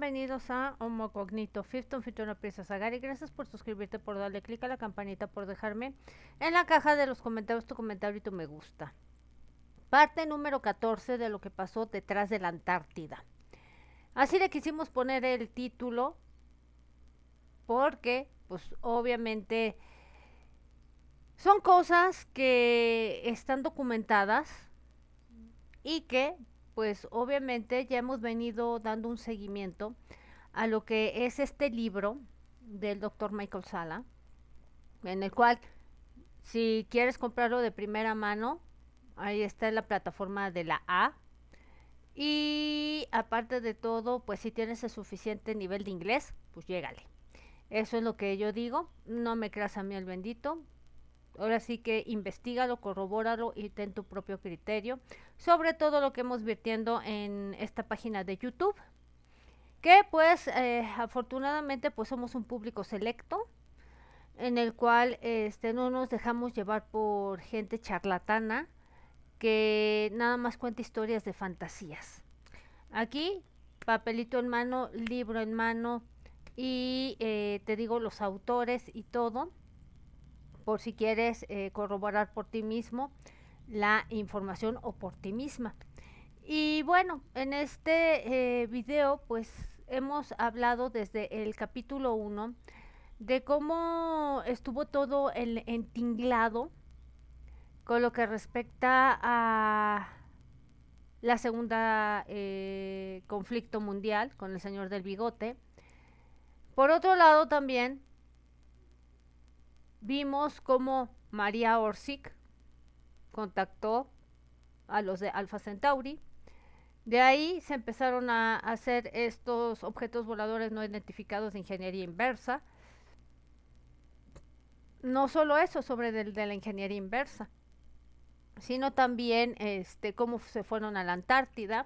bienvenidos a Homo Cognito 15 Fitona Priesa Sagari. Gracias por suscribirte, por darle clic a la campanita, por dejarme en la caja de los comentarios tu comentario y tu me gusta. Parte número 14 de lo que pasó detrás de la Antártida. Así le quisimos poner el título porque, pues obviamente, son cosas que están documentadas y que, pues obviamente, ya hemos venido dando un seguimiento a lo que es este libro del doctor Michael Salla, en el cual, si quieres comprarlo de primera mano, ahí está en la plataforma de la A. Y aparte de todo, pues si tienes el suficiente nivel de inglés, pues llégale. Eso es lo que yo digo, no me creas a mí el bendito. Ahora sí que investigalo, corrobóralo y ten tu propio criterio sobre todo lo que hemos vertiendo en esta página de YouTube, que pues afortunadamente pues somos un público selecto en el cual no nos dejamos llevar por gente charlatana que nada más cuenta historias de fantasías. Aquí, papelito en mano, libro en mano y te digo los autores y todo, por si quieres corroborar por ti mismo la información o por ti misma. Y bueno, en este video pues hemos hablado desde el capítulo 1 de cómo estuvo todo el entinglado con lo que respecta a la segunda conflicto mundial con el señor del bigote. Por otro lado también vimos cómo María Orsic contactó a los de Alpha Centauri. De ahí se empezaron a hacer estos objetos voladores no identificados de ingeniería inversa. No solo eso sobre de la ingeniería inversa, sino también cómo se fueron a la Antártida,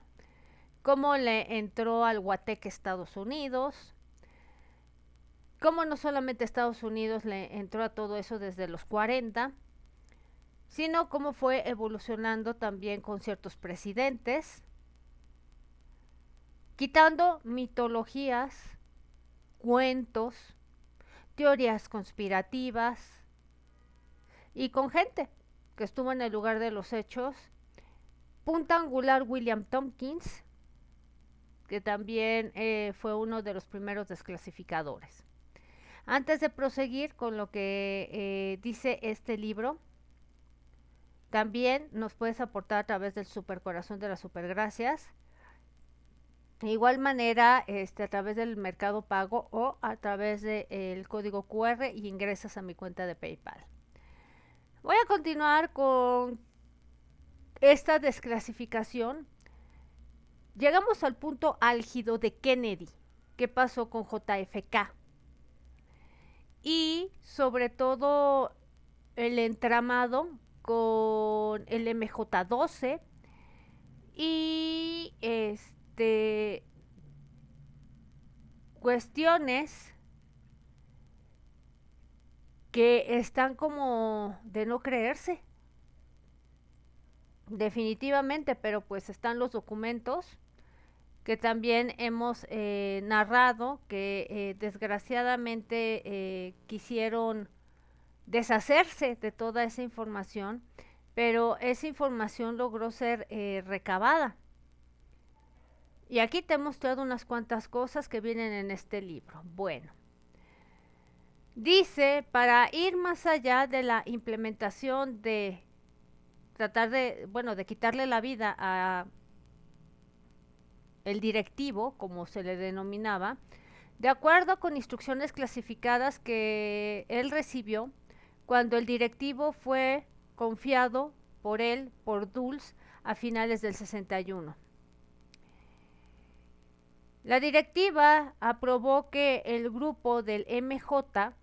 cómo le entró al Guateque Estados Unidos, cómo no solamente Estados Unidos le entró a todo eso desde los 40, sino cómo fue evolucionando también con ciertos presidentes, quitando mitologías, cuentos, teorías conspirativas y con gente que estuvo en el lugar de los hechos. Punta angular William Tompkins, que también fue uno de los primeros desclasificadores. Antes de proseguir con lo que dice este libro, también nos puedes aportar a través del supercorazón de las supergracias. De igual manera, a través del Mercado Pago o a través del código QR y ingresas a mi cuenta de PayPal. Voy a continuar con esta desclasificación. Llegamos al punto álgido de Kennedy. ¿Qué pasó con JFK? Y sobre todo el entramado con el MJ12 y cuestiones que están como de no creerse. Definitivamente, pero pues están los documentos que también hemos narrado que desgraciadamente quisieron deshacerse de toda esa información, pero esa información logró ser recabada. Y aquí te he mostrado unas cuantas cosas que vienen en este libro. Bueno, dice, para ir más allá de la implementación de tratar de, bueno, de quitarle la vida a el directivo, como se le denominaba, de acuerdo con instrucciones clasificadas que él recibió cuando el directivo fue confiado por él, por Dulles, a finales del 61. La directiva aprobó que el grupo del MJ,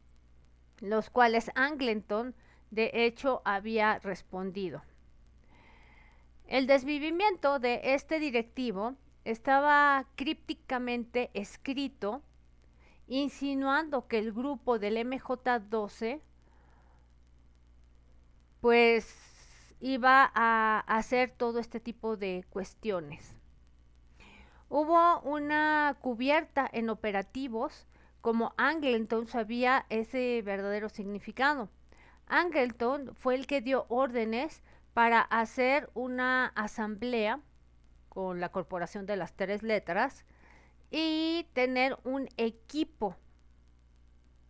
los cuales Angleton de hecho había respondido. El desvivimiento de este directivo estaba crípticamente escrito, insinuando que el grupo del MJ12 pues iba a hacer todo este tipo de cuestiones. Hubo una cubierta en operativos, como Angleton sabía ese verdadero significado. Angleton fue el que dio órdenes para hacer una asamblea con la corporación de las tres letras y tener un equipo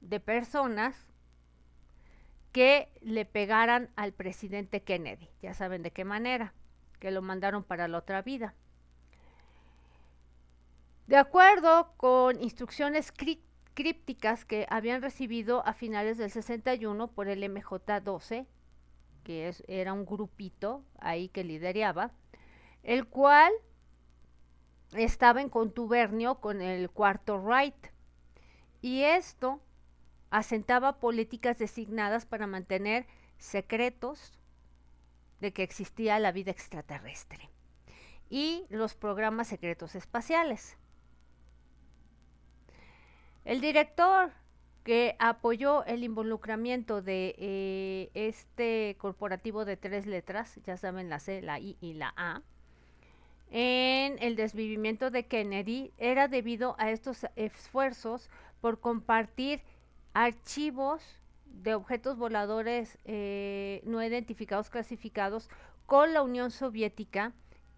de personas que le pegaran al presidente Kennedy. Ya saben de qué manera, que lo mandaron para la otra vida. De acuerdo con instrucciones crípticas que habían recibido a finales del 61 por el MJ-12, que era un grupito ahí que lideraba, el cual estaba en contubernio con el Cuarto Reich. Y esto asentaba políticas designadas para mantener secretos de que existía la vida extraterrestre y los programas secretos espaciales. El director que apoyó el involucramiento de este corporativo de tres letras, ya saben, la C, la I y la A, en el desvivimiento de Kennedy era debido a estos esfuerzos por compartir archivos de objetos voladores no identificados clasificados con la Unión Soviética,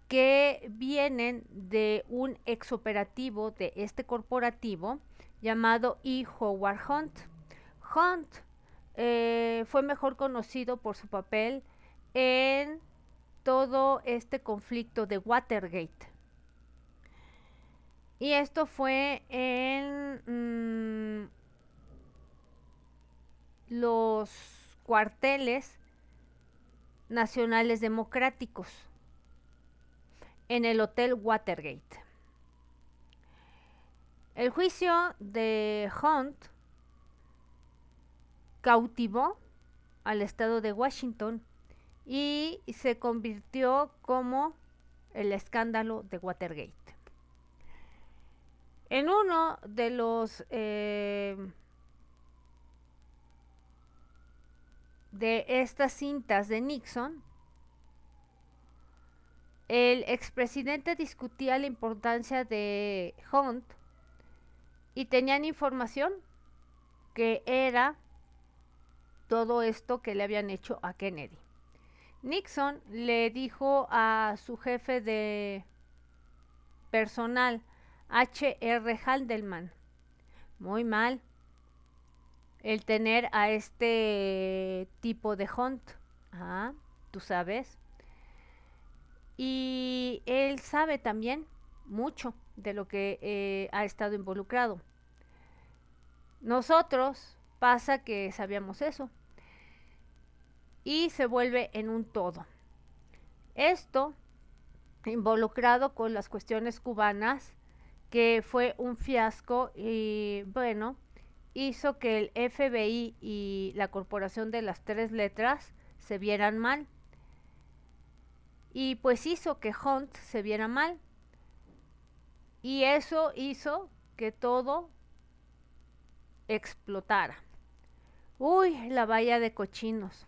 que vienen de un exoperativo de este corporativo llamado E. Howard Hunt. Hunt fue mejor conocido por su papel en todo este conflicto de Watergate. Y esto fue en los cuarteles nacionales democráticos, en el Hotel Watergate. El juicio de Hunt cautivó al estado de Washington y se convirtió como el escándalo de Watergate. En uno de los de estas cintas de Nixon, el expresidente discutía la importancia de Hunt y tenían información que era todo esto que le habían hecho a Kennedy. Nixon le dijo a su jefe de personal, H.R. Haldeman, muy mal el tener a este tipo de Hunt. Ah, tú sabes. Y él sabe también mucho de lo que ha estado involucrado. Nosotros pasa que sabíamos eso y se vuelve en un todo. Esto involucrado con las cuestiones cubanas, que fue un fiasco y bueno, hizo que el FBI y la corporación de las tres letras se vieran mal. Y pues hizo que Hunt se viera mal. Y eso hizo que todo explotara. Uy, la valla de cochinos.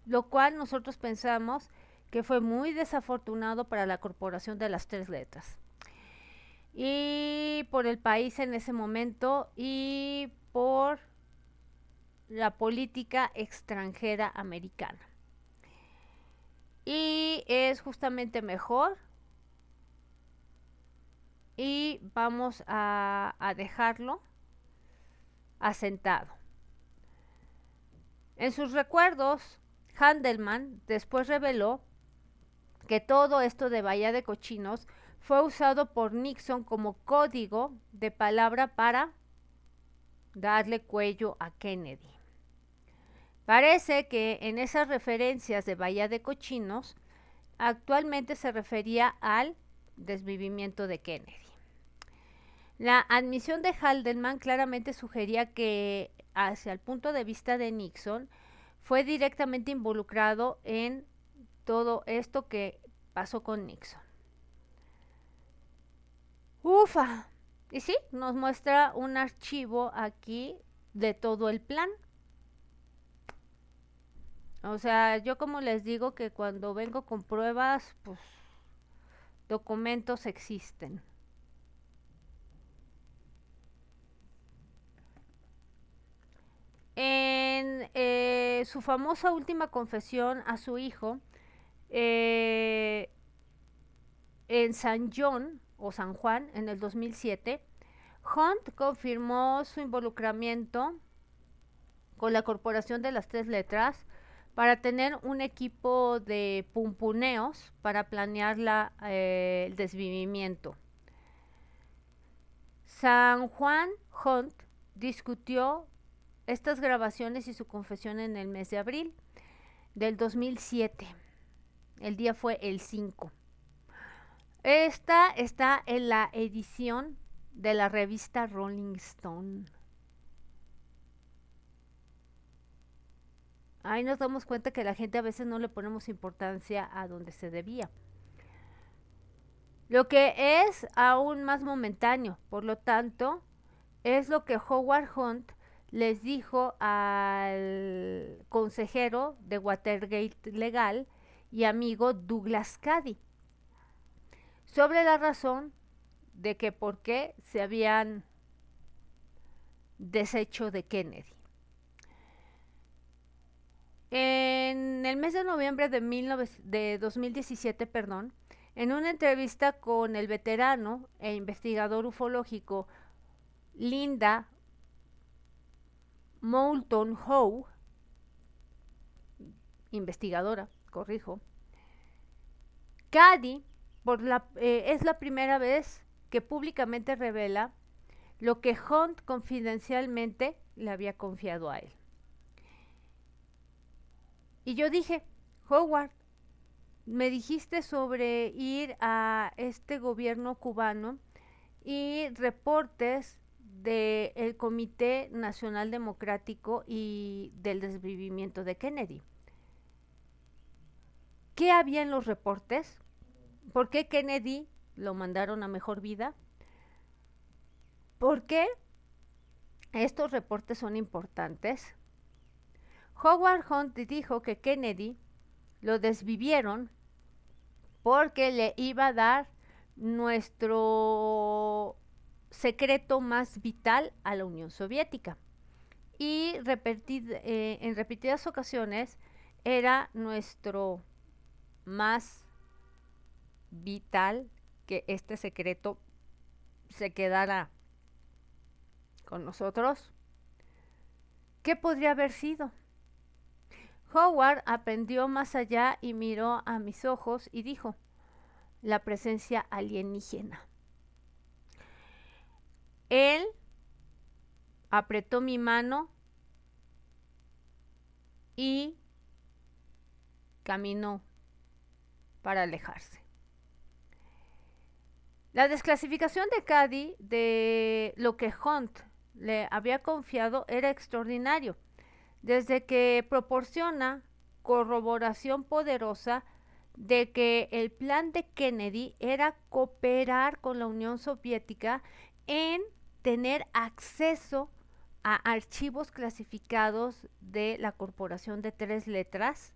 Lo cual nosotros pensamos que fue muy desafortunado para la corporación de las tres letras. Y por el país en ese momento y por la política extranjera americana. Y es justamente mejor y vamos a dejarlo asentado. En sus recuerdos, Haldeman después reveló que todo esto de Bahía de Cochinos fue usado por Nixon como código de palabra para darle cuello a Kennedy. Parece que en esas referencias de Bahía de Cochinos actualmente se refería al desvivimiento de Kennedy. La admisión de Haldeman claramente sugería que, hacia el punto de vista de Nixon, fue directamente involucrado en todo esto que pasó con Nixon. Ufa. Y sí, nos muestra un archivo aquí de todo el plan. O sea, yo como les digo que cuando vengo con pruebas, pues documentos existen. En su famosa última confesión a su hijo, en San John o San Juan en el 2007, Hunt confirmó su involucramiento con la Corporación de las Tres Letras para tener un equipo de pumpuneos para planear el desvivimiento. San Juan Hunt discutió estas grabaciones y su confesión en el mes de abril del 2007. El día fue el 5. Esta está en la edición de la revista Rolling Stone. Ahí nos damos cuenta que la gente a veces no le ponemos importancia a donde se debía. Lo que es aún más momentáneo, por lo tanto, es lo que Howard Hunt les dijo al consejero de Watergate legal y amigo Douglas Cady sobre la razón de que por qué se habían deshecho de Kennedy. En el mes de noviembre de 2017, en una entrevista con el veterano e investigador ufológico Linda Moulton Howe, investigadora, corrijo, Cady es la primera vez que públicamente revela lo que Hunt confidencialmente le había confiado a él. Y yo dije, Howard, me dijiste sobre ir a este gobierno cubano y reportes del Comité Nacional Democrático y del desvivimiento de Kennedy. ¿Qué había en los reportes? ¿Por qué Kennedy lo mandaron a mejor vida? ¿Por qué estos reportes son importantes? Howard Hunt dijo que Kennedy lo desvivieron porque le iba a dar nuestro secreto más vital a la Unión Soviética. Y en repetidas ocasiones era nuestro más vital que este secreto se quedara con nosotros. ¿Qué podría haber sido? Howard aprendió más allá y miró a mis ojos y dijo, la presencia alienígena. Él apretó mi mano y caminó para alejarse. La desclasificación de Cady de lo que Hunt le había confiado era extraordinario, desde que proporciona corroboración poderosa de que el plan de Kennedy era cooperar con la Unión Soviética en tener acceso a archivos clasificados de la Corporación de Tres Letras,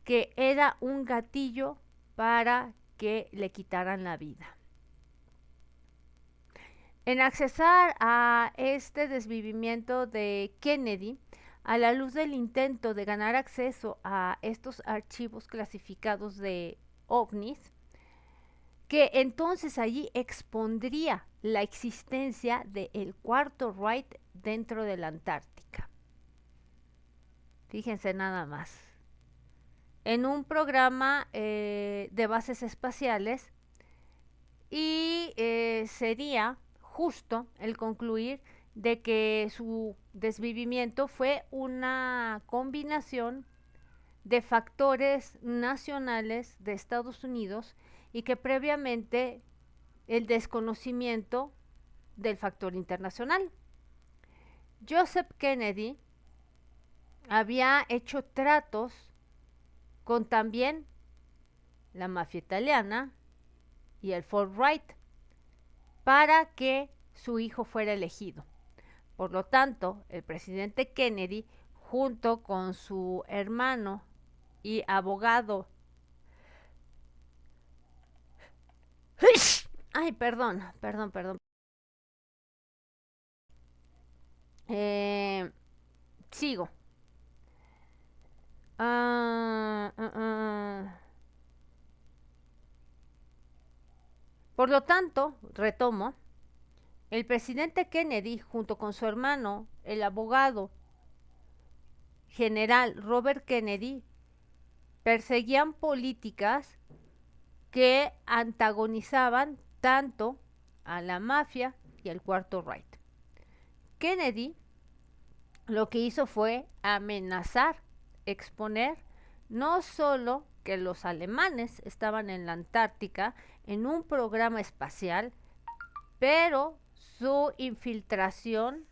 que era un gatillo para que le quitaran la vida. En accesar a este desvivimiento de Kennedy, a la luz del intento de ganar acceso a estos archivos clasificados de ovnis, que entonces allí expondría la existencia del cuarto Wright dentro de la Antártica. Fíjense nada más. En un programa de bases espaciales y sería justo el concluir de que su desvivimiento fue una combinación de factores nacionales de Estados Unidos y que previamente el desconocimiento del factor internacional. Joseph Kennedy había hecho tratos con también la mafia italiana y el Fort Wright para que su hijo fuera elegido. Por lo tanto, el presidente Kennedy, junto con su hermano y abogado Ay, perdón, perdón, perdón. Eh, sigo. Ah, ah, ah. Por lo tanto, retomo, el presidente Kennedy, junto con su hermano, el abogado general Robert Kennedy, perseguían políticas que antagonizaban tanto a la mafia y al Cuarto Reich. Kennedy lo que hizo fue amenazar, exponer no solo que los alemanes estaban en la Antártica en un programa espacial, pero su infiltración,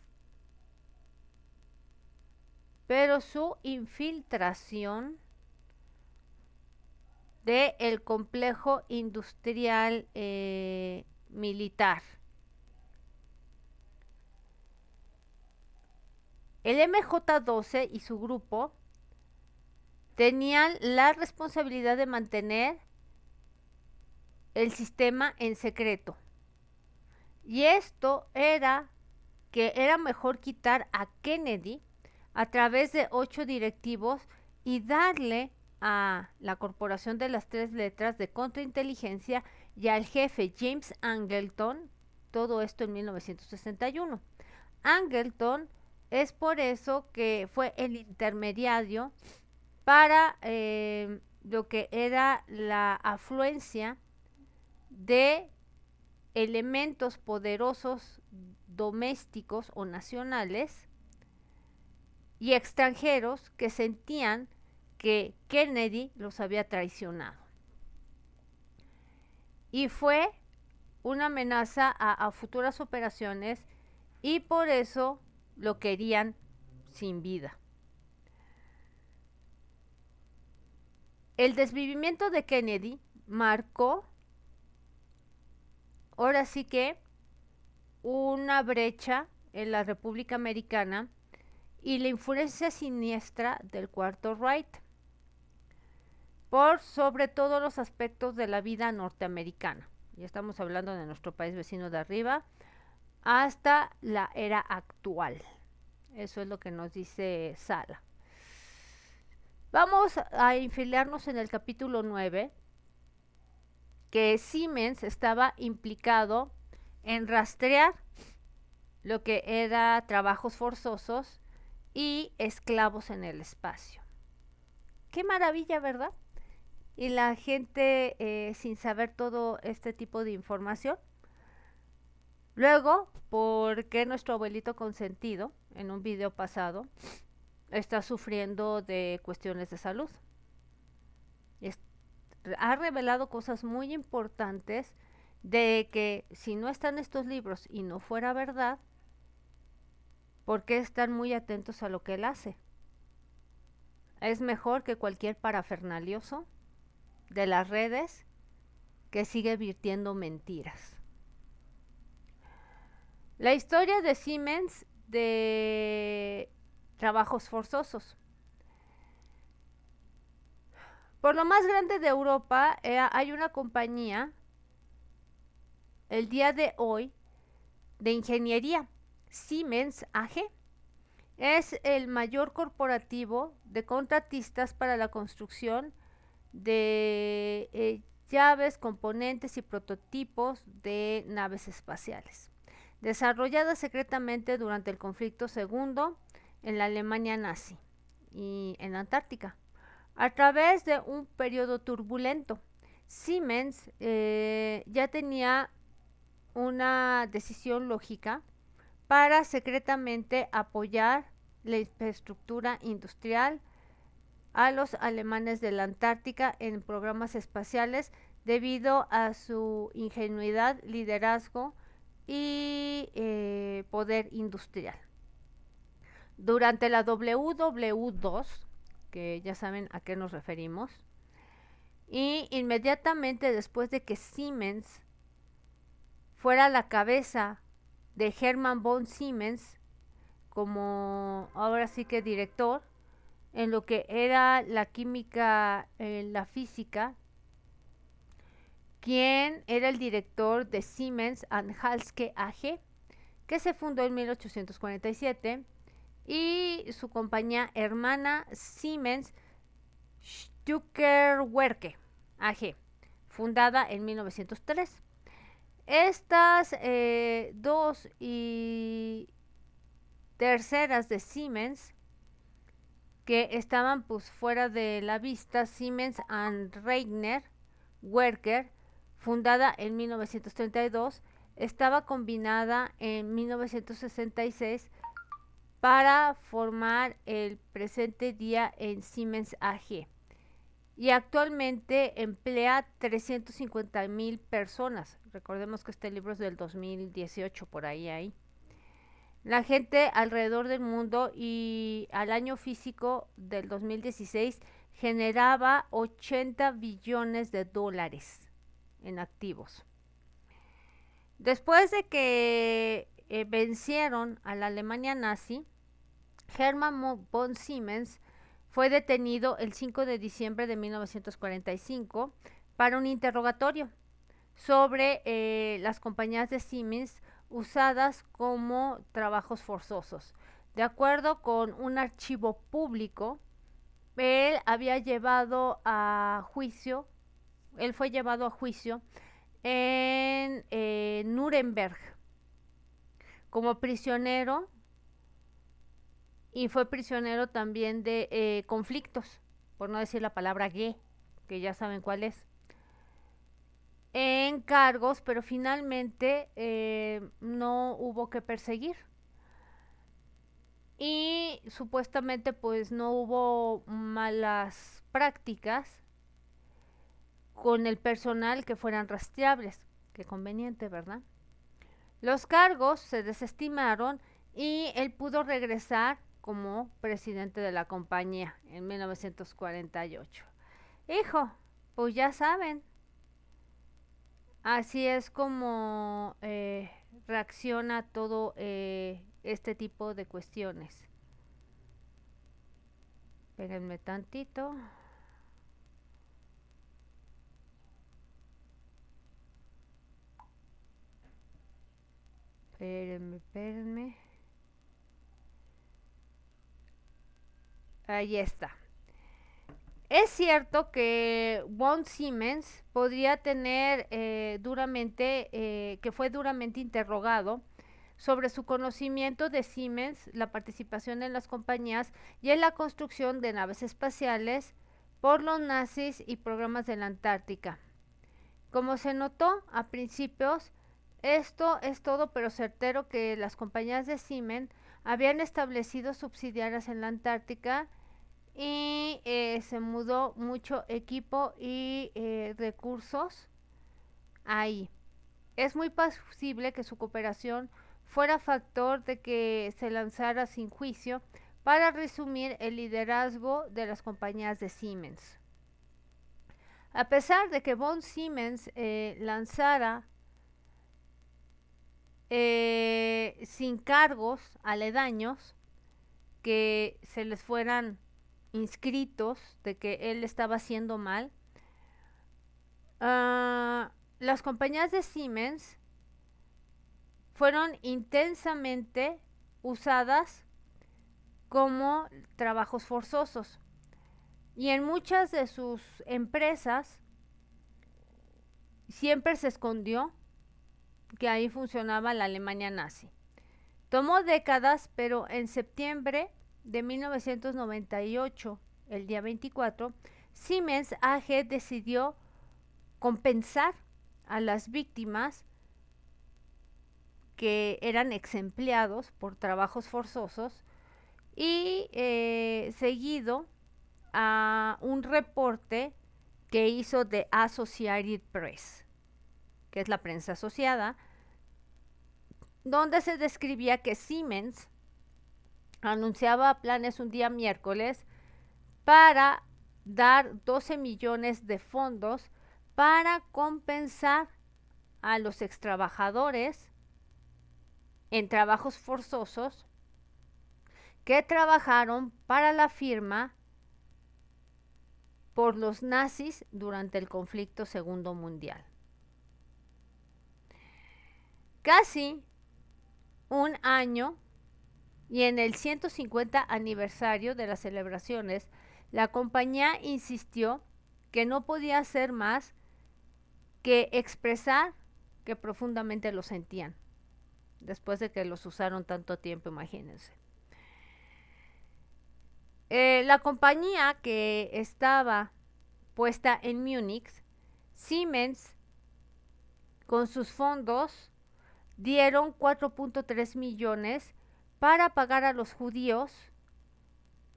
de el complejo industrial militar. El MJ-12 y su grupo tenían la responsabilidad de mantener el sistema en secreto. Y esto era que era mejor quitar a Kennedy a través de 8 directivos y darle a la Corporación de las Tres Letras de Contrainteligencia y al jefe James Angleton, todo esto en 1961. Angleton es por eso que fue el intermediario para lo que era la afluencia de elementos poderosos domésticos o nacionales y extranjeros que sentían que Kennedy los había traicionado. Y fue una amenaza a futuras operaciones y por eso lo querían sin vida. El desvivimiento de Kennedy marcó, ahora sí que, una brecha en la República Americana y la influencia siniestra del Cuarto Reich por sobre todo los aspectos de la vida norteamericana. Ya estamos hablando de nuestro país vecino de arriba hasta la era actual. Eso es lo que nos dice Sala. Vamos a enfilarnos en el capítulo 9, que Siemens estaba implicado en rastrear lo que era trabajos forzosos y esclavos en el espacio. Qué maravilla, ¿verdad? Y la gente sin saber todo este tipo de información. Luego, ¿por qué nuestro abuelito consentido, en un video pasado, está sufriendo de cuestiones de salud? Es, ha revelado cosas muy importantes de que si no están estos libros y no fuera verdad, ¿por qué están muy atentos a lo que él hace? Es mejor que cualquier parafernalioso de las redes que sigue virtiendo mentiras. La historia de Siemens de trabajos forzosos. Por lo más grande de Europa hay una compañía el día de hoy de ingeniería, Siemens AG. Es el mayor corporativo de contratistas para la construcción de llaves, componentes y prototipos de naves espaciales, desarrolladas secretamente durante el conflicto segundo en la Alemania nazi y en la Antártica. A través de un periodo turbulento, Siemens ya tenía una decisión lógica para secretamente apoyar la infraestructura industrial a los alemanes de la Antártica en programas espaciales debido a su ingenuidad, liderazgo y poder industrial. Durante la WW2, que ya saben a qué nos referimos, y inmediatamente después de que Siemens fuera la cabeza de Hermann von Siemens como ahora sí que director en lo que era la química, la física, quien era el director de Siemens and Halske AG, que se fundó en 1847, y su compañía hermana Siemens Stückerwerke AG, fundada en 1903. Estas dos y terceras de Siemens que estaban pues fuera de la vista, Siemens and Reiner Werker, fundada en 1932, estaba combinada en 1966 para formar el presente día en Siemens AG y actualmente emplea 350,000 personas. Recordemos que este libro es del 2018, por ahí. La gente alrededor del mundo y al año físico del 2016 generaba 80 billones de dólares en activos. Después de que vencieron a la Alemania nazi, Hermann von Siemens fue detenido el 5 de diciembre de 1945 para un interrogatorio sobre las compañías de Siemens usadas como trabajos forzosos. De acuerdo con un archivo público, él fue llevado a juicio en Nuremberg como prisionero y fue prisionero también de conflictos, por no decir la palabra gay, que ya saben cuál es, en cargos, pero finalmente no hubo que perseguir. Y supuestamente pues no hubo malas prácticas con el personal que fueran rastreables. Qué conveniente, ¿verdad? Los cargos se desestimaron y él pudo regresar como presidente de la compañía en 1948. Hijo, pues ya saben, así es como reacciona todo este tipo de cuestiones. Espérenme tantito. Espérenme. Ahí está. Es cierto que von Siemens podría tener que fue duramente interrogado sobre su conocimiento de Siemens, la participación en las compañías y en la construcción de naves espaciales por los nazis y programas de la Antártica. Como se notó a principios, esto es todo pero certero que las compañías de Siemens habían establecido subsidiarias en la Antártica y se mudó mucho equipo y recursos ahí. Es muy posible que su cooperación fuera factor de que se lanzara sin juicio para resumir el liderazgo de las compañías de Siemens. A pesar de que von Siemens lanzara sin cargos aledaños que se les fueran inscritos de que él estaba haciendo mal, las compañías de Siemens fueron intensamente usadas como trabajos forzosos y en muchas de sus empresas siempre se escondió que ahí funcionaba la Alemania nazi. Tomó décadas, pero en septiembre de 1998, el día 24, Siemens AG decidió compensar a las víctimas que eran ex empleados por trabajos forzosos y seguido a un reporte que hizo The Associated Press, que es la prensa asociada, donde se describía que Siemens anunciaba planes un día miércoles para dar 12 millones de fondos para compensar a los extrabajadores en trabajos forzosos que trabajaron para la firma por los nazis durante el conflicto segundo mundial. Casi un año y en el 150 aniversario de las celebraciones, la compañía insistió que no podía hacer más que expresar que profundamente lo sentían, después de que los usaron tanto tiempo, imagínense. La compañía que estaba puesta en Múnich, Siemens, con sus fondos, dieron 4.3 millones para pagar a los judíos.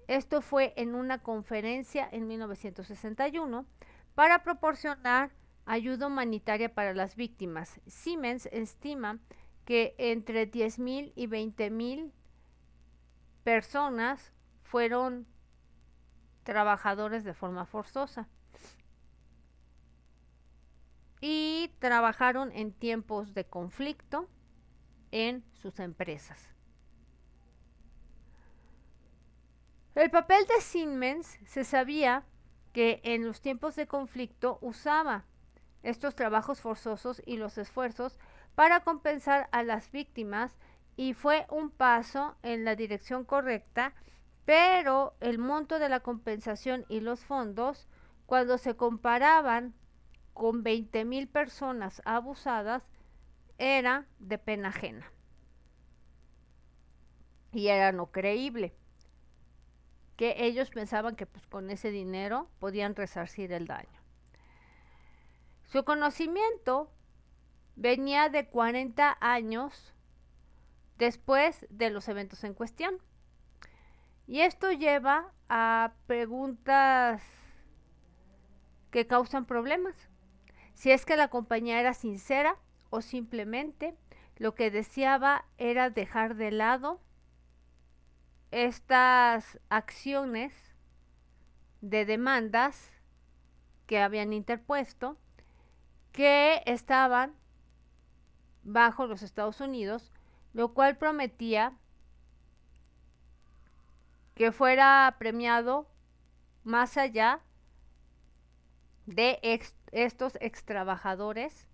Esto fue en una conferencia en 1961 para proporcionar ayuda humanitaria para las víctimas. Siemens estima que entre 10,000 y 20,000 personas fueron trabajadores de forma forzosa y trabajaron en tiempos de conflicto en sus empresas. El papel de Siemens se sabía que en los tiempos de conflicto usaba estos trabajos forzosos y los esfuerzos para compensar a las víctimas y fue un paso en la dirección correcta, pero el monto de la compensación y los fondos, cuando se comparaban con 20,000 personas abusadas, era de pena ajena y era no creíble, que ellos pensaban que pues con ese dinero podían resarcir el daño. Su conocimiento venía de 40 años después de los eventos en cuestión. Y esto lleva a preguntas que causan problemas. Si es que la compañía era sincera o simplemente lo que deseaba era dejar de lado estas acciones de demandas que habían interpuesto, que estaban bajo los Estados Unidos, lo cual prometía que fuera premiado más allá de estos extrabajadores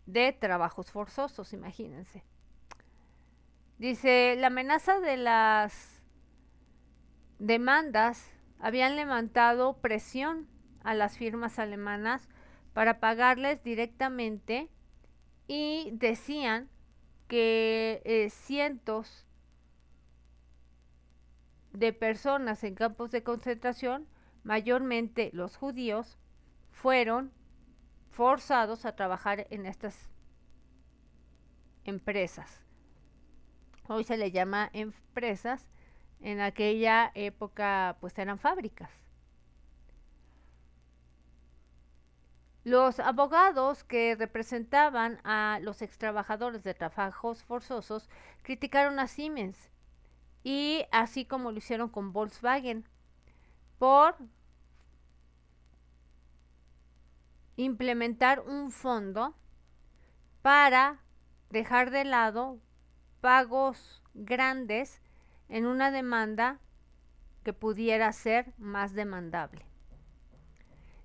de trabajos forzosos, imagínense. Dice, la amenaza de las demandas habían levantado presión a las firmas alemanas para pagarles directamente y decían que cientos de personas en campos de concentración, mayormente los judíos, fueron forzados a trabajar en estas empresas. Hoy se le llama empresas, en aquella época pues eran fábricas. Los abogados que representaban a los extrabajadores de trabajos forzosos criticaron a Siemens, y así como lo hicieron con Volkswagen, por implementar un fondo para dejar de lado pagos grandes en una demanda que pudiera ser más demandable.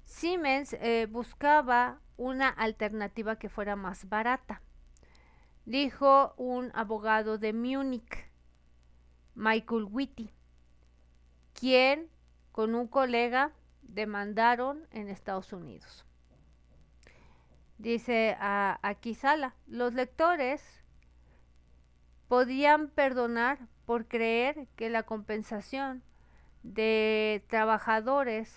Siemens buscaba una alternativa que fuera más barata. Dijo un abogado de Múnich, Michael Whitty, quien con un colega demandaron en Estados Unidos. Dice aquí Sala, los lectores podían perdonar por creer que la compensación de trabajadores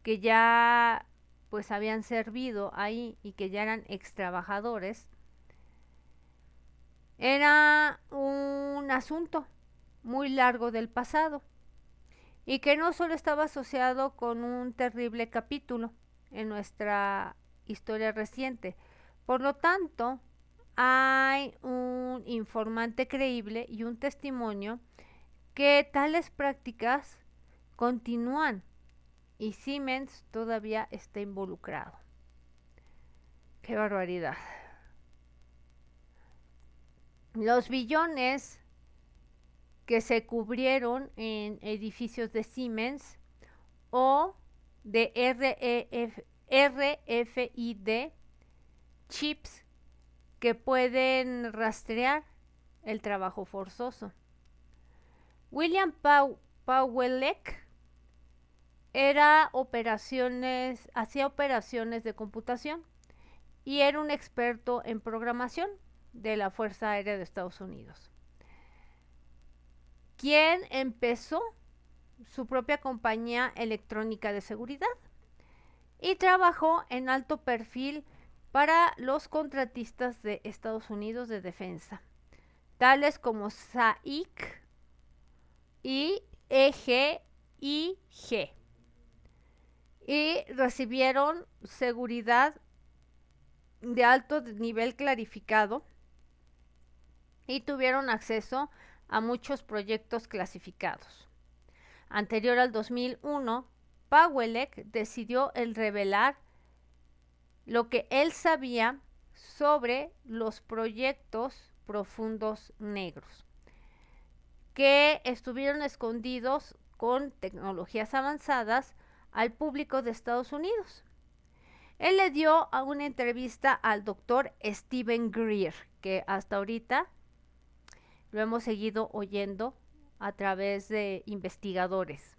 que ya pues habían servido ahí y que ya eran ex trabajadores era un asunto muy largo del pasado y que no solo estaba asociado con un terrible capítulo en nuestra historia reciente. Por lo tanto, hay un informante creíble y un testimonio que tales prácticas continúan y Siemens todavía está involucrado. ¡Qué barbaridad! Los billones que se cubrieron en edificios de Siemens o de RFID chips que pueden rastrear el trabajo forzoso. William Pawelek hacía operaciones de computación y era un experto en programación de la Fuerza Aérea de Estados Unidos, quien empezó su propia compañía electrónica de seguridad y trabajó en alto perfil para los contratistas de Estados Unidos de defensa, tales como SAIC y EGIG, y recibieron seguridad de alto nivel clarificado y tuvieron acceso a muchos proyectos clasificados. Anterior al 2001, Pawelek decidió el revelar lo que él sabía sobre los proyectos profundos negros, que estuvieron escondidos con tecnologías avanzadas al público de Estados Unidos. Él le dio una entrevista al doctor Steven Greer, que hasta ahorita lo hemos seguido oyendo a través de investigadores,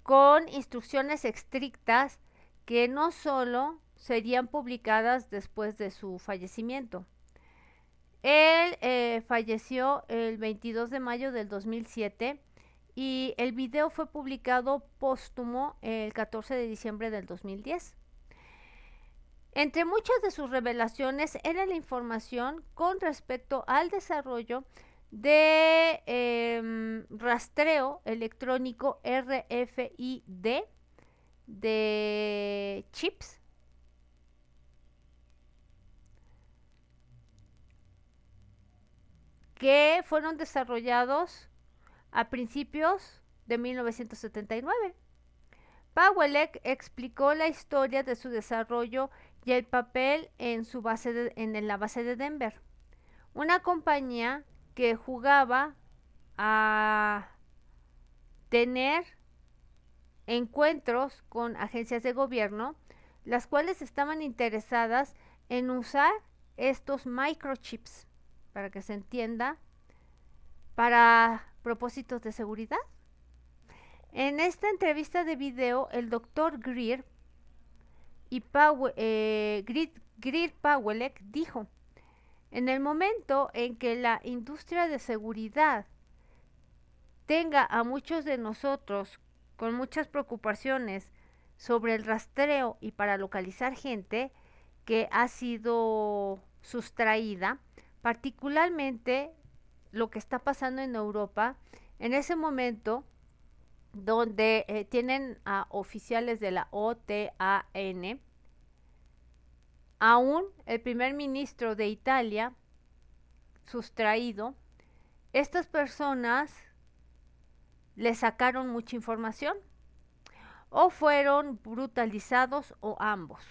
con instrucciones estrictas que no solo serían publicadas después de su fallecimiento. Él falleció el 22 de mayo del 2007 y el video fue publicado póstumo el 14 de diciembre del 2010. Entre muchas de sus revelaciones era la información con respecto al desarrollo de rastreo electrónico RFID de chips que fueron desarrollados a principios de 1979. Pawelek explicó la historia de su desarrollo y el papel en la base de Denver, una compañía que jugaba a tener encuentros con agencias de gobierno, las cuales estaban interesadas en usar estos microchips, para que se entienda, para propósitos de seguridad. En esta entrevista de video, el doctor Greer Pawelek dijo: en el momento en que la industria de seguridad tenga a muchos de nosotros con muchas preocupaciones sobre el rastreo y para localizar gente que ha sido sustraída, particularmente lo que está pasando en Europa, en ese momento donde tienen a oficiales de la OTAN, aún el primer ministro de Italia sustraído, estas personas le sacaron mucha información o fueron brutalizados o ambos.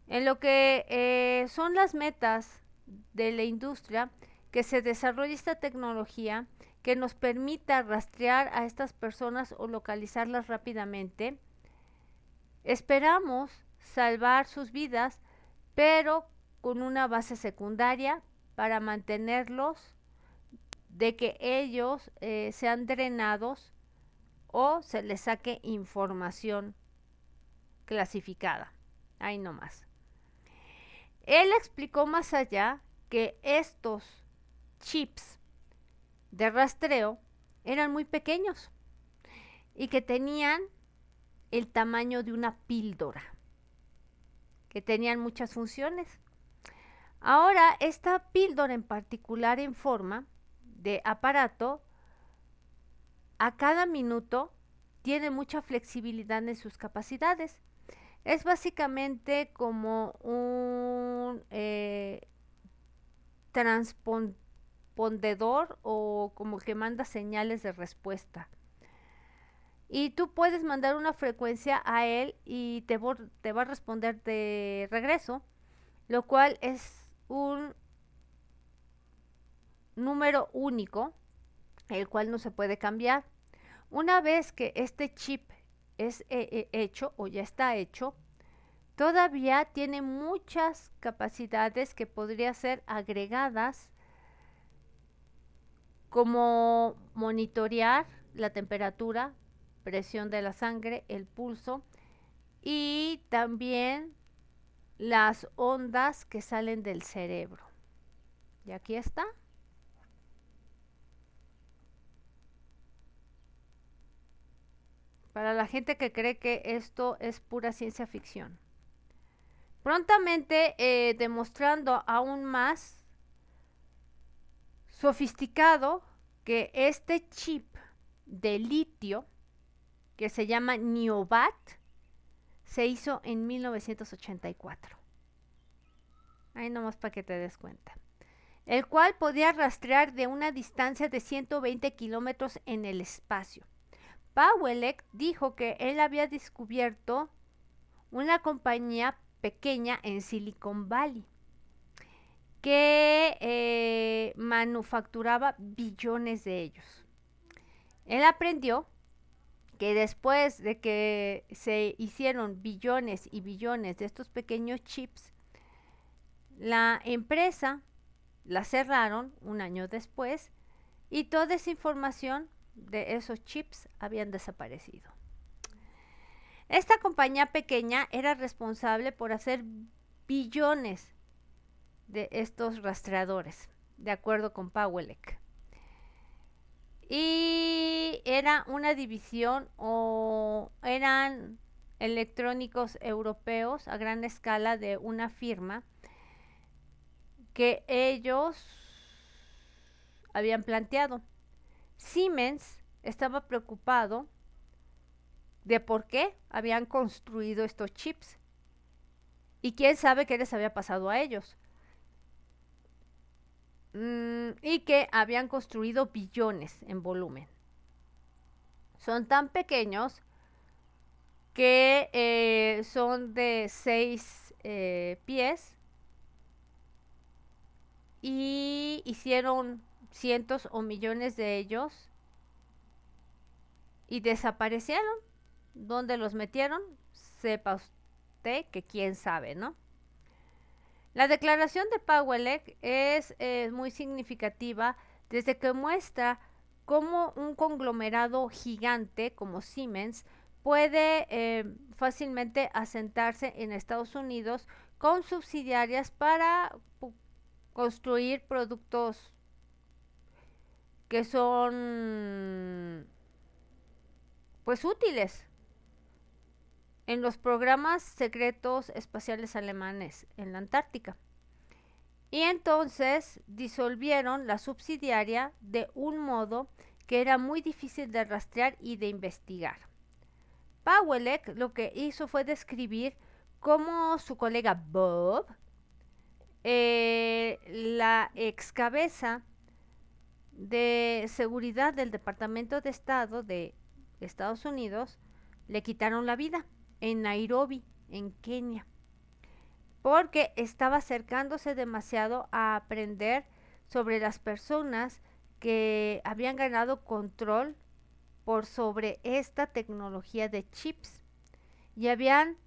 En lo que son las metas de la industria, que se desarrolle esta tecnología que nos permita rastrear a estas personas o localizarlas rápidamente. Esperamos salvar sus vidas, pero con una base secundaria para mantenerlos de que ellos sean drenados o se les saque información clasificada. Ahí nomás. Él explicó más allá que estos chips de rastreo eran muy pequeños y que tenían el tamaño de una píldora, que tenían muchas funciones. Ahora, esta píldora en particular en forma de aparato, a cada minuto tiene mucha flexibilidad en sus capacidades. Es básicamente como un transpondedor o como que manda señales de respuesta. Y tú puedes mandar una frecuencia a él y te va a responder de regreso, lo cual es un número único, el cual no se puede cambiar. Una vez que este chip es hecho o ya está hecho, todavía tiene muchas capacidades que podrían ser agregadas, como monitorear la temperatura, presión de la sangre, el pulso y también las ondas que salen del cerebro. Y aquí está. Para la gente que cree que esto es pura ciencia ficción. Prontamente demostrando aún más sofisticado que este chip de litio, que se llama Neobat, se hizo en 1984. Ahí nomás para que te des cuenta. El cual podía rastrear de una distancia de 120 kilómetros en el espacio. Pawelek dijo que él había descubierto una compañía pequeña en Silicon Valley que manufacturaba billones de ellos. Él aprendió que después de que se hicieron billones y billones de estos pequeños chips, la empresa la cerraron un año después y toda esa información de esos chips habían desaparecido. Esta compañía pequeña era responsable por hacer billones de estos rastreadores, de acuerdo con Pawelek. Y era una división o eran electrónicos europeos a gran escala de una firma que ellos habían planteado. Siemens estaba preocupado de por qué habían construido estos chips y quién sabe qué les había pasado a ellos. Y que habían construido billones en volumen. Son tan pequeños que son de 6 pies y hicieron cientos o millones de ellos y desaparecieron. ¿Dónde los metieron? Sepa usted que quién sabe, ¿no? La declaración de Pawelek es muy significativa desde que muestra cómo un conglomerado gigante como Siemens puede fácilmente asentarse en Estados Unidos con subsidiarias para construir productos que son pues útiles en los programas secretos espaciales alemanes en la Antártica. Y entonces disolvieron la subsidiaria de un modo que era muy difícil de rastrear y de investigar. Pawelek lo que hizo fue describir cómo su colega Bob, la ex cabeza de seguridad del Departamento de Estado de Estados Unidos, le quitaron la vida en Nairobi, en Kenia, porque estaba acercándose demasiado a aprender sobre las personas que habían ganado control por sobre esta tecnología de chips y habían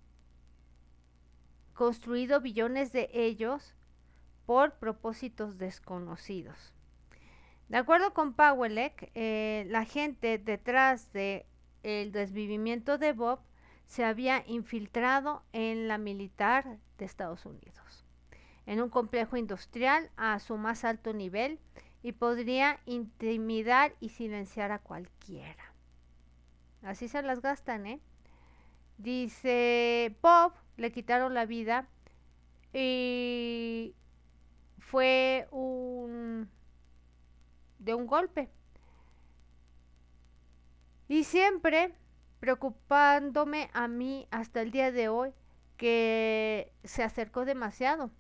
construido billones de ellos por propósitos desconocidos. De acuerdo con Pawelek, la gente detrás del desvivimiento de Bob se había infiltrado en la militar de Estados Unidos, en un complejo industrial a su más alto nivel y podría intimidar y silenciar a cualquiera. Así se las gastan, ¿eh? Dice, Bob le quitaron la vida y fue de un golpe. Y siempre preocupándome a mí hasta el día de hoy que se acercó demasiado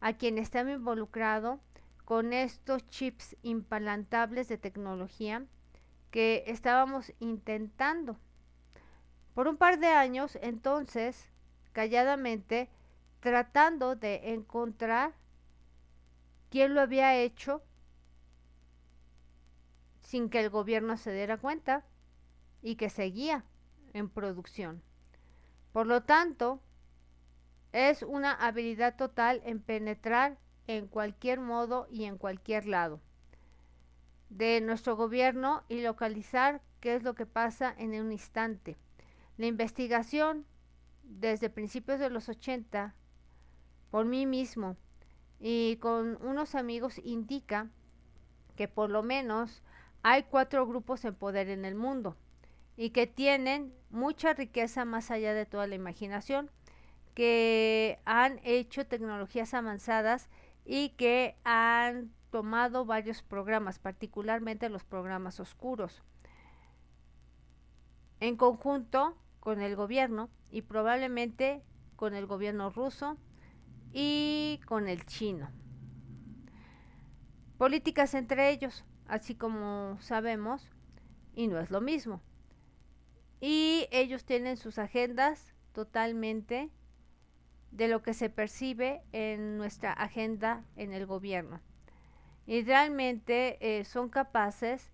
a quien estaba involucrado con estos chips implantables de tecnología que estábamos intentando. Por un par de años, entonces, calladamente, tratando de encontrar quién lo había hecho sin que el gobierno se diera cuenta y que seguía en producción. Por lo tanto, es una habilidad total en penetrar en cualquier modo y en cualquier lado de nuestro gobierno y localizar qué es lo que pasa en un instante. La investigación desde principios de los 80 por mí mismo y con unos amigos indica que por lo menos hay 4 grupos en poder en el mundo y que tienen mucha riqueza más allá de toda la imaginación, que han hecho tecnologías avanzadas y que han tomado varios programas, particularmente los programas oscuros, en conjunto con el gobierno y probablemente con el gobierno ruso y con el chino. Políticas entre ellos, así como sabemos, y no es lo mismo. Y ellos tienen sus agendas totalmente de lo que se percibe en nuestra agenda en el gobierno. Y realmente son capaces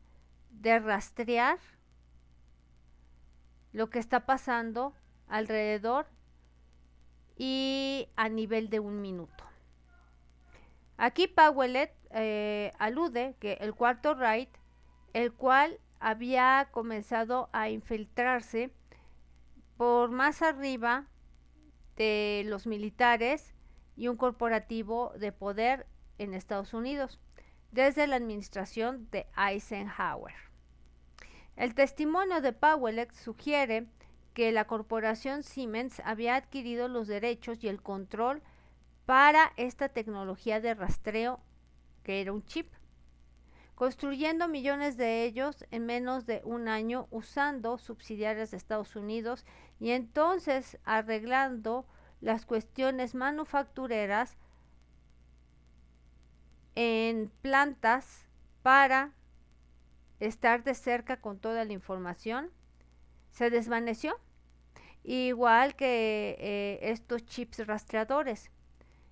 de rastrear lo que está pasando alrededor y a nivel de un minuto. Aquí Powell alude que el cuarto Reich, el cual había comenzado a infiltrarse por más arriba de los militares y un corporativo de poder en Estados Unidos, desde la administración de Eisenhower. El testimonio de Powell sugiere que la corporación Siemens había adquirido los derechos y el control para esta tecnología de rastreo, que era un chip, construyendo millones de ellos en menos de un año usando subsidiarias de Estados Unidos y entonces arreglando las cuestiones manufactureras en plantas para estar de cerca con toda la información. Se desvaneció, igual que estos chips rastreadores.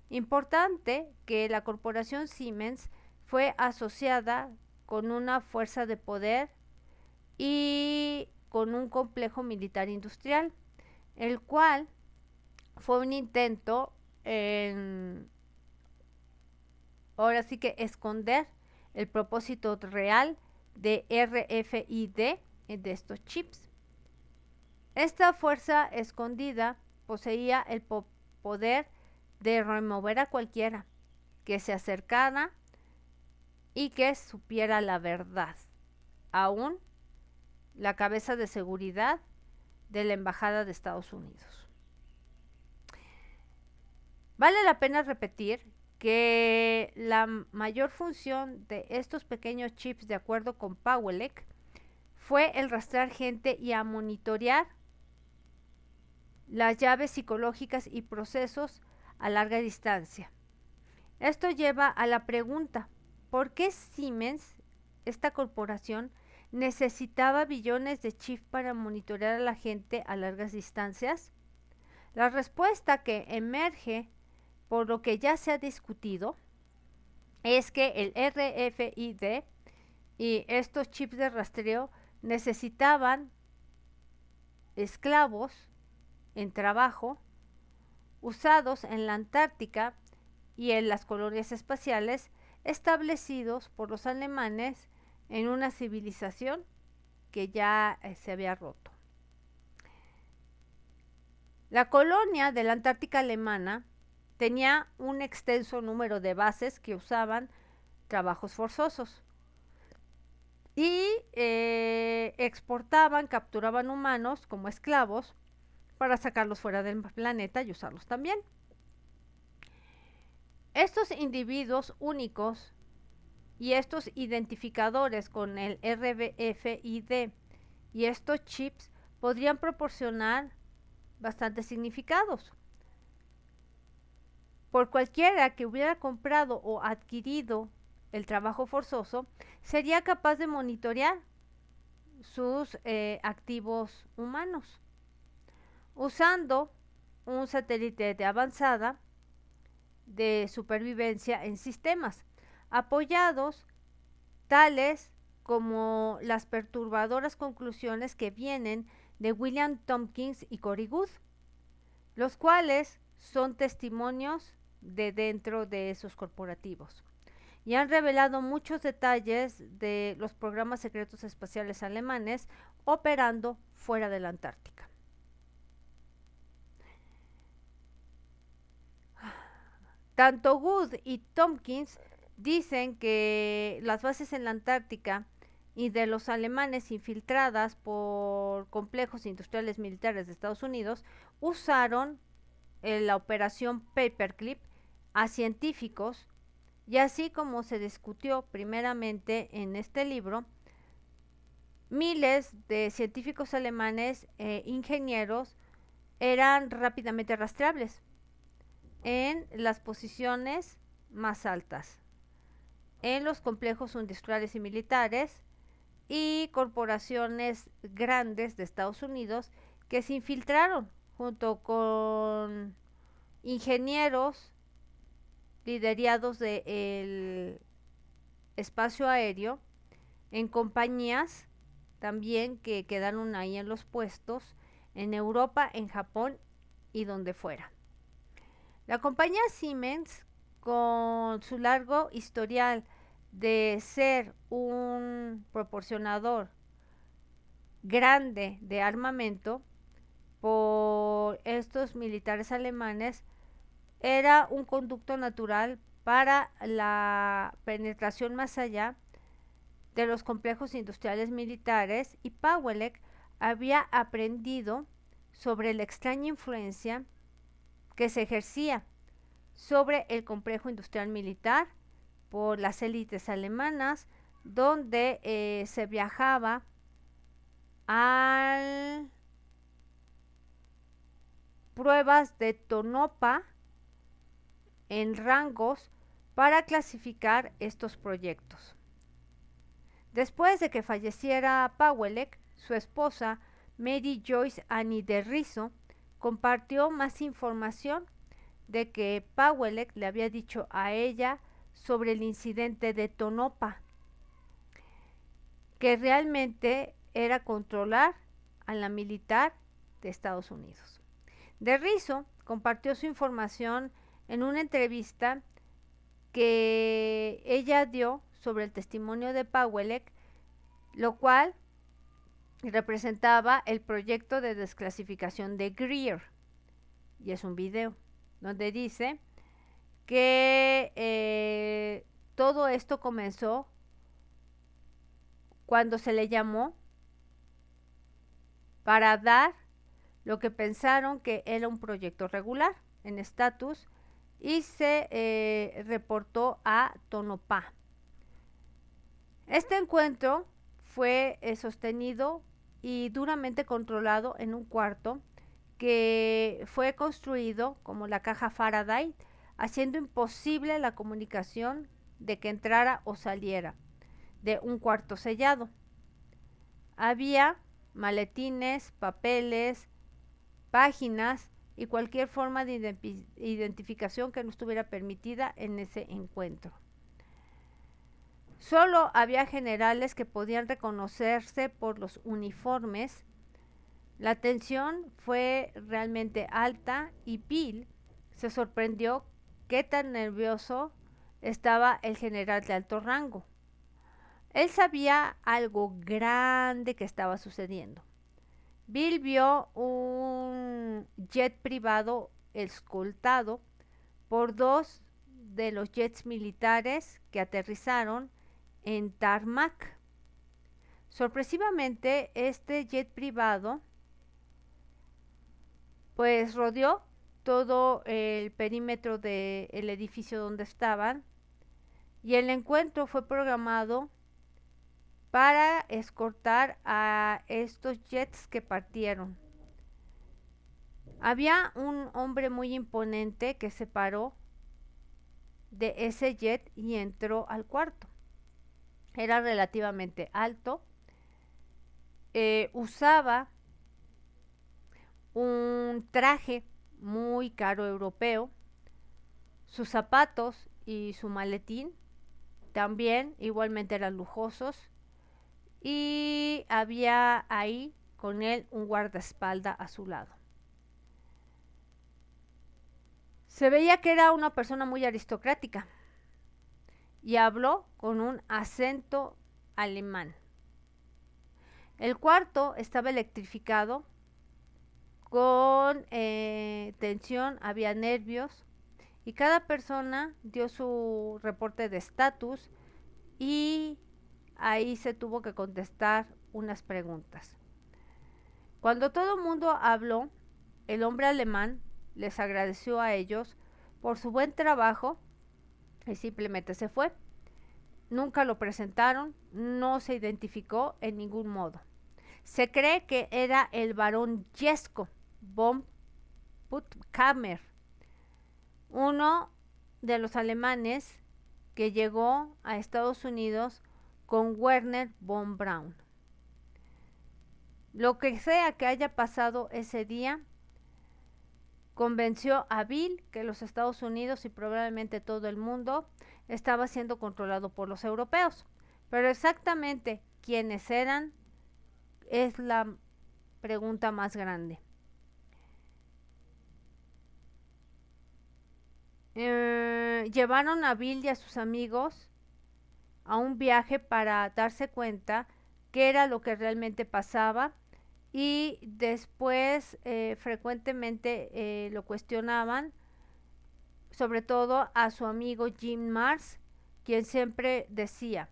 Importante que la corporación Siemens fue asociada con una fuerza de poder y con un complejo militar industrial, el cual fue un intento en, ahora sí que esconder el propósito real de RFID de estos chips. Esta fuerza escondida poseía el poder de remover a cualquiera que se acercara y que supiera la verdad, aún la cabeza de seguridad de la Embajada de Estados Unidos. Vale la pena repetir que la mayor función de estos pequeños chips, de acuerdo con Powell, fue el rastrear gente y a monitorear las llaves psicológicas y procesos a larga distancia. Esto lleva a la pregunta, ¿por qué Siemens, esta corporación, necesitaba billones de chips para monitorear a la gente a largas distancias? La respuesta que emerge por lo que ya se ha discutido es que el RFID y estos chips de rastreo necesitaban esclavos en trabajo usados en la Antártica y en las colonias espaciales establecidos por los alemanes en una civilización que ya se había roto. La colonia de la Antártica alemana tenía un extenso número de bases que usaban trabajos forzosos y exportaban, capturaban humanos como esclavos para sacarlos fuera del planeta y usarlos también. Estos individuos únicos y estos identificadores con el RFID y estos chips podrían proporcionar bastantes significados. Por cualquiera que hubiera comprado o adquirido el trabajo forzoso, sería capaz de monitorear sus activos humanos usando un satélite de avanzada de supervivencia en sistemas apoyados tales como las perturbadoras conclusiones que vienen de William Tompkins y Corey Goode, los cuales son testimonios de dentro de esos corporativos y han revelado muchos detalles de los programas secretos espaciales alemanes operando fuera de la Antártica. Tanto Good y Tompkins dicen que las bases en la Antártica y de los alemanes infiltradas por complejos industriales militares de Estados Unidos usaron la operación Paperclip a científicos y así como se discutió primeramente en este libro, miles de científicos alemanes e ingenieros eran rápidamente rastreables en las posiciones más altas, en los complejos industriales y militares y corporaciones grandes de Estados Unidos que se infiltraron junto con ingenieros liderados del espacio aéreo en compañías también que quedaron ahí en los puestos en Europa, en Japón y donde fuera. La compañía Siemens, con su largo historial de ser un proporcionador grande de armamento por estos militares alemanes, era un conducto natural para la penetración más allá de los complejos industriales militares y Pawelek había aprendido sobre la extraña influencia que se ejercía sobre el complejo industrial militar por las élites alemanas, donde se viajaba a pruebas de Tonopah en rangos para clasificar estos proyectos. Después de que falleciera Pawelek, su esposa Mary Joyce Annie de Rizzo compartió más información de que Pawelek le había dicho a ella sobre el incidente de Tonopah, que realmente era controlar a la militar de Estados Unidos. De Rizzo compartió su información en una entrevista que ella dio sobre el testimonio de Pawelek, lo cual representaba el proyecto de desclasificación de Greer. Y es un video donde dice que todo esto comenzó cuando se le llamó para dar lo que pensaron que era un proyecto regular en estatus y se reportó a Tonopah. Este encuentro fue sostenido y duramente controlado en un cuarto que fue construido como la caja Faraday, haciendo imposible la comunicación de que entrara o saliera de un cuarto sellado. Había maletines, papeles, páginas y cualquier forma de identificación que no estuviera permitida en ese encuentro. Solo había generales que podían reconocerse por los uniformes. La tensión fue realmente alta y Bill se sorprendió qué tan nervioso estaba el general de alto rango. Él sabía algo grande que estaba sucediendo. Bill vio un jet privado escoltado por dos de los jets militares que aterrizaron en Tarmac. Sorpresivamente, este jet privado pues rodeó todo el perímetro del edificio donde estaban y el encuentro fue programado para escoltar a estos jets que partieron. Había un hombre muy imponente que se paró de ese jet y entró al cuarto. Era relativamente alto, usaba un traje muy caro europeo, sus zapatos y su maletín también igualmente eran lujosos y había ahí con él un guardaespaldas a su lado. Se veía que era una persona muy aristocrática y habló con un acento alemán. El cuarto estaba electrificado, con tensión, había nervios y cada persona dio su reporte de estatus y ahí se tuvo que contestar unas preguntas. Cuando todo el mundo habló, el hombre alemán les agradeció a ellos por su buen trabajo y simplemente se fue. Nunca lo presentaron, no se identificó en ningún modo. Se cree que era el barón Jesko von Puttkamer, uno de los alemanes que llegó a Estados Unidos con Werner von Braun. Lo que sea que haya pasado ese día, convenció a Bill que los Estados Unidos y probablemente todo el mundo estaba siendo controlado por los europeos. Pero exactamente quiénes eran es la pregunta más grande. Llevaron a Bill y a sus amigos a un viaje para darse cuenta qué era lo que realmente pasaba y después frecuentemente lo cuestionaban, sobre todo a su amigo Jim Mars, quien siempre decía,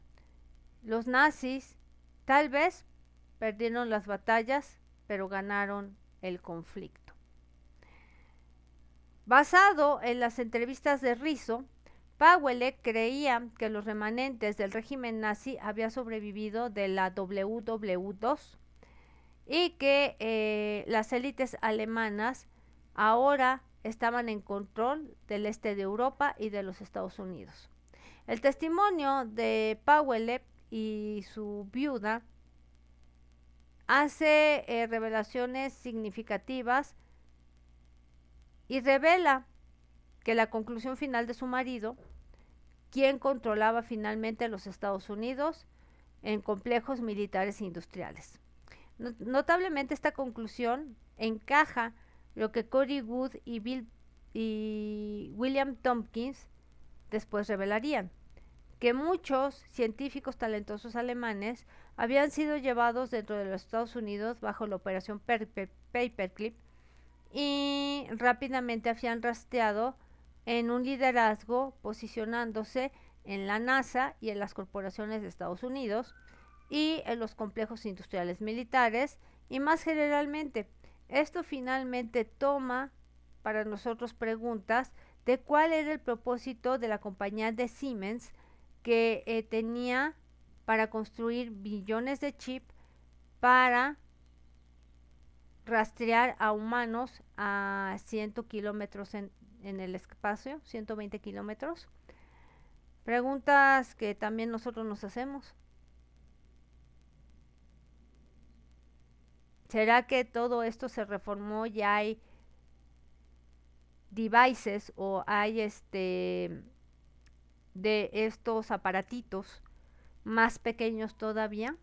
los nazis tal vez perdieron las batallas, pero ganaron el conflicto. Basado en las entrevistas de Rizzo, Powell creía que los remanentes del régimen nazi habían sobrevivido de la WW2 y que las élites alemanas ahora estaban en control del este de Europa y de los Estados Unidos. El testimonio de Powell y su viuda hace revelaciones significativas y revela que la conclusión final de su marido, quien controlaba finalmente los Estados Unidos en complejos militares e industriales. Notablemente esta conclusión encaja lo que Corey Wood y William Tompkins después revelarían, que muchos científicos talentosos alemanes habían sido llevados dentro de los Estados Unidos bajo la operación Paperclip y rápidamente habían rastreado en un liderazgo posicionándose en la NASA y en las corporaciones de Estados Unidos y en los complejos industriales militares y más generalmente. Esto finalmente toma para nosotros preguntas de cuál era el propósito de la compañía de Siemens que tenía para construir billones de chips para rastrear a humanos a 100 kilómetros en el espacio, 120 kilómetros. Preguntas que también nosotros nos hacemos. ¿Será que todo esto se reformó y hay devices o hay de estos aparatitos más pequeños todavía?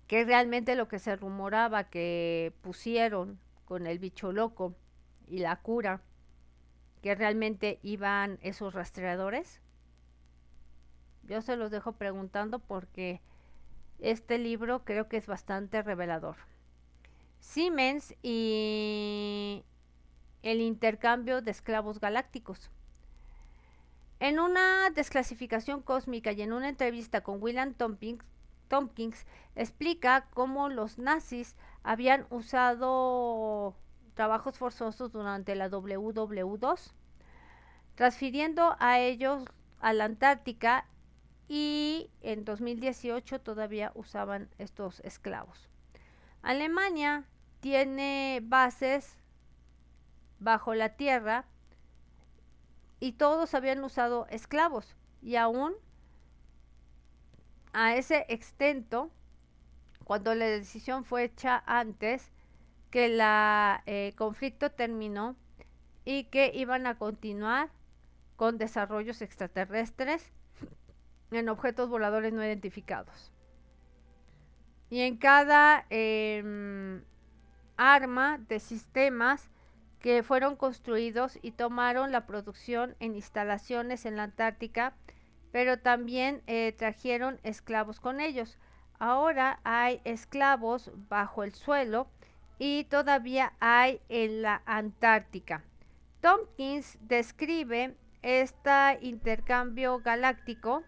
Que realmente lo que se rumoraba que pusieron con el bicho loco y la cura, que realmente iban esos rastreadores. Yo se los dejo preguntando porque este libro creo que es bastante revelador. Siemens y el intercambio de esclavos galácticos. En una desclasificación cósmica y en una entrevista con William Tompkins explica cómo los nazis habían usado trabajos forzosos durante la WW2, transfiriendo a ellos a la Antártica y en 2018 todavía usaban estos esclavos. Alemania tiene bases bajo la tierra y todos habían usado esclavos y aún a ese extento, cuando la decisión fue hecha antes que el conflicto terminó y que iban a continuar con desarrollos extraterrestres en objetos voladores no identificados. Y en cada arma de sistemas que fueron construidos y tomaron la producción en instalaciones en la Antártica, pero también trajeron esclavos con ellos. Ahora hay esclavos bajo el suelo y todavía hay en la Antártica. Tompkins describe este intercambio galáctico,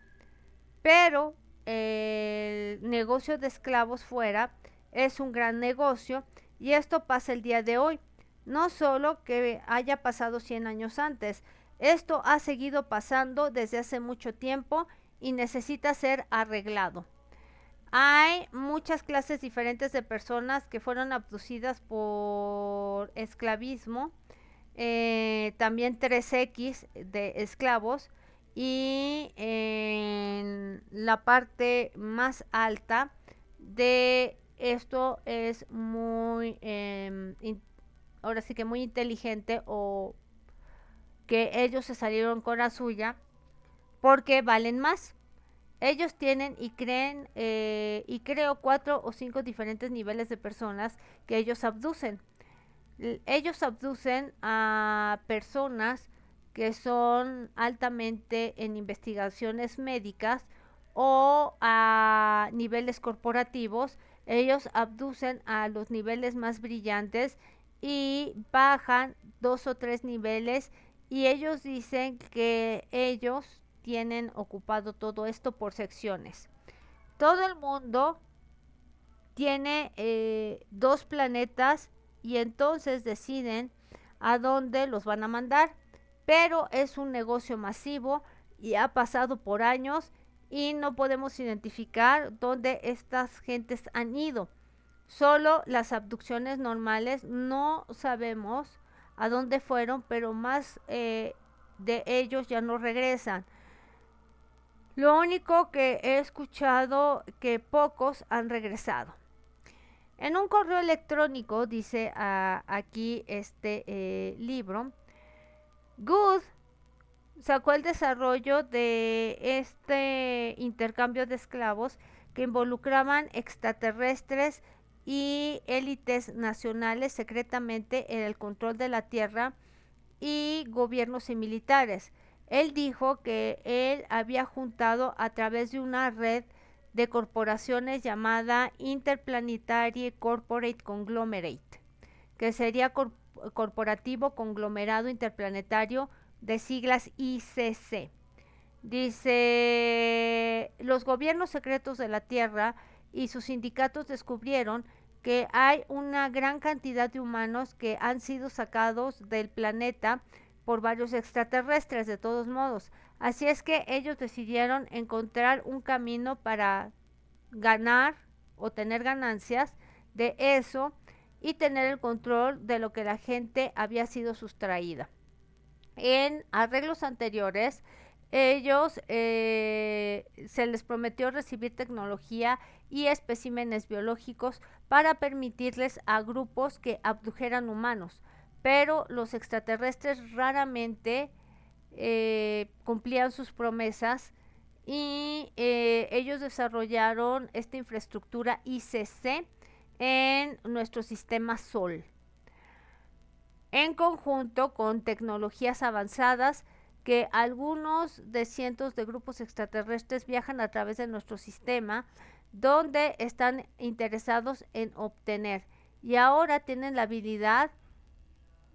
pero el negocio de esclavos fuera es un gran negocio y esto pasa el día de hoy. No solo que haya pasado 100 años antes, esto ha seguido pasando desde hace mucho tiempo y necesita ser arreglado. Hay muchas clases diferentes de personas que fueron abducidas por esclavismo, también 3X de esclavos, y en la parte más alta de esto es muy, ahora sí que muy inteligente, o que ellos se salieron con la suya porque valen más. Ellos tienen y creen, y creo 4 o 5 diferentes niveles de personas que ellos abducen. Ellos abducen a personas que son altamente en investigaciones médicas o a niveles corporativos. Ellos abducen a los niveles más brillantes y bajan 2 o 3 niveles, y ellos dicen que ellos tienen ocupado todo esto por secciones. Todo el mundo tiene 2 planetas y entonces deciden a dónde los van a mandar, pero es un negocio masivo y ha pasado por años y no podemos identificar dónde estas gentes han ido. Solo las abducciones normales, no sabemos a dónde fueron, pero más de ellos ya no regresan. Lo único que he escuchado que pocos han regresado. En un correo electrónico, dice aquí este libro, Good sacó el desarrollo de este intercambio de esclavos que involucraban extraterrestres y élites nacionales secretamente en el control de la Tierra y gobiernos y militares. Él dijo que él había juntado a través de una red de corporaciones llamada Interplanetary Corporate Conglomerate, que sería corporativo conglomerado interplanetario, de siglas ICC. Dice, los gobiernos secretos de la Tierra y sus sindicatos descubrieron que hay una gran cantidad de humanos que han sido sacados del planeta por varios extraterrestres, de todos modos. Así es que ellos decidieron encontrar un camino para ganar o tener ganancias de eso y tener el control de lo que la gente había sido sustraída. En arreglos anteriores, ellos se les prometió recibir tecnología y especímenes biológicos para permitirles a grupos que abdujeran humanos, pero los extraterrestres raramente cumplían sus promesas y ellos desarrollaron esta infraestructura ICC en nuestro sistema Sol, en conjunto con tecnologías avanzadas que algunos de cientos de grupos extraterrestres viajan a través de nuestro sistema, donde están interesados en obtener, y ahora tienen la habilidad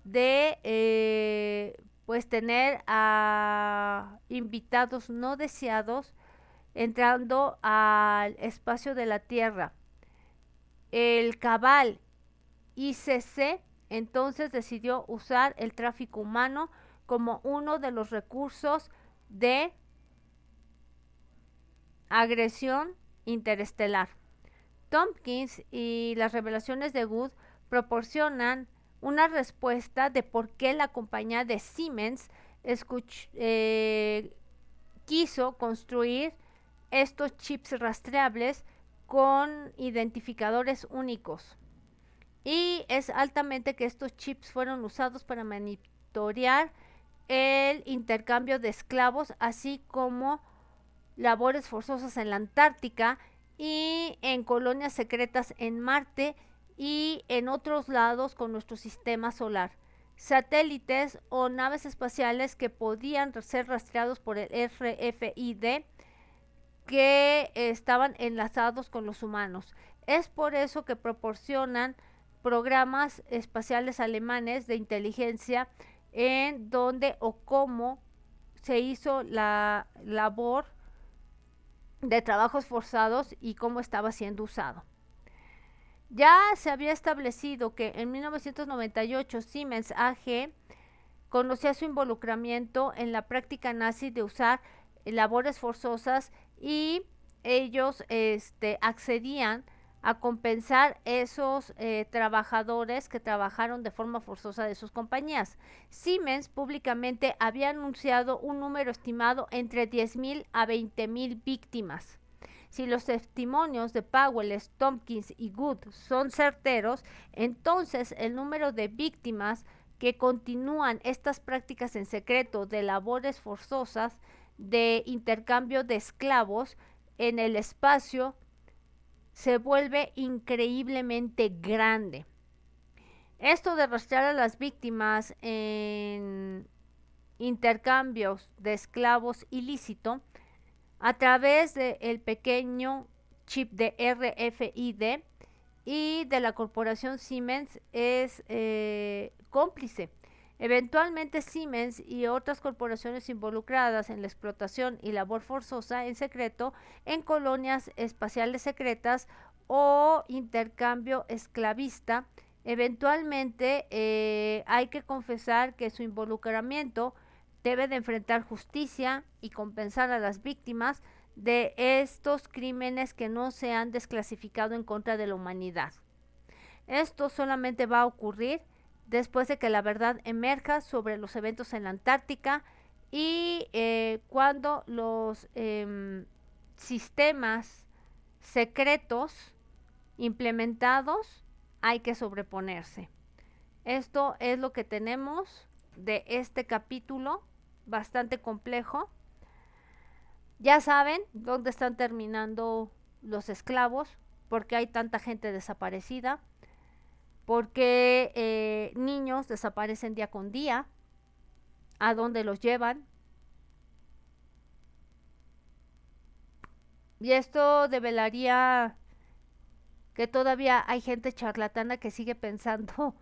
de pues tener a invitados no deseados entrando al espacio de la Tierra. El Cabal ICC entonces decidió usar el tráfico humano como uno de los recursos de agresión interestelar. Tompkins y las revelaciones de Good proporcionan una respuesta de por qué la compañía de Siemens quiso construir estos chips rastreables con identificadores únicos. Y es altamente que estos chips fueron usados para monitorear el intercambio de esclavos, así como labores forzosas en la Antártica y en colonias secretas en Marte y en otros lados con nuestro sistema solar. satélites o naves espaciales que podían ser rastreados por el RFID que estaban enlazados con los humanos. Es por eso que proporcionan programas espaciales alemanes de inteligencia en donde o cómo se hizo la labor de trabajos forzados y cómo estaba siendo usado. Ya se había establecido que en 1998 Siemens AG conocía su involucramiento en la práctica nazi de usar labores forzosas y ellos accedían a compensar esos trabajadores que trabajaron de forma forzosa de sus compañías. Siemens públicamente había anunciado un número estimado entre 10,000 a 20,000 víctimas. Si los testimonios de Powell, Tompkins y Good son certeros, entonces el número de víctimas que continúan estas prácticas en secreto de labores forzosas de intercambio de esclavos en el espacio se vuelve increíblemente grande. Esto de rastrear a las víctimas en intercambios de esclavos ilícito a través del pequeño chip de RFID y de la corporación Siemens es cómplice. Eventualmente Siemens y otras corporaciones involucradas en la explotación y labor forzosa en secreto en colonias espaciales secretas o intercambio esclavista. Eventualmente hay que confesar que su involucramiento debe de enfrentar justicia y compensar a las víctimas de estos crímenes que no se han desclasificado en contra de la humanidad. Esto solamente va a ocurrir después de que la verdad emerja sobre los eventos en la Antártica y cuando los sistemas secretos implementados hay que sobreponerse. Esto es lo que tenemos de este capítulo bastante complejo. Ya saben dónde están terminando los esclavos, porque hay tanta gente desaparecida, porque niños desaparecen día con día, a dónde los llevan. Y esto develaría que todavía hay gente charlatana que sigue pensando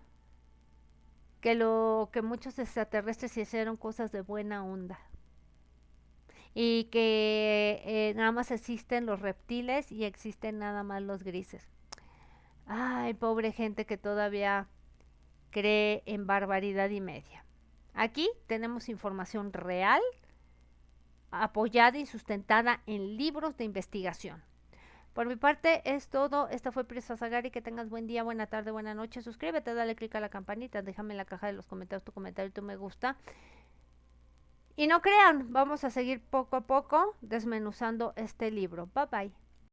que muchos extraterrestres hicieron cosas de buena onda y que nada más existen los reptiles y existen nada más los grises. Ay, pobre gente que todavía cree en barbaridad y media. Aquí tenemos información real, apoyada y sustentada en libros de investigación. Por mi parte es todo. Esta fue Prisa Sagari. Que tengas buen día, buena tarde, buena noche. Suscríbete, dale click a la campanita, déjame en la caja de los comentarios tu comentario y tu me gusta. Y no crean, vamos a seguir poco a poco desmenuzando este libro. Bye bye.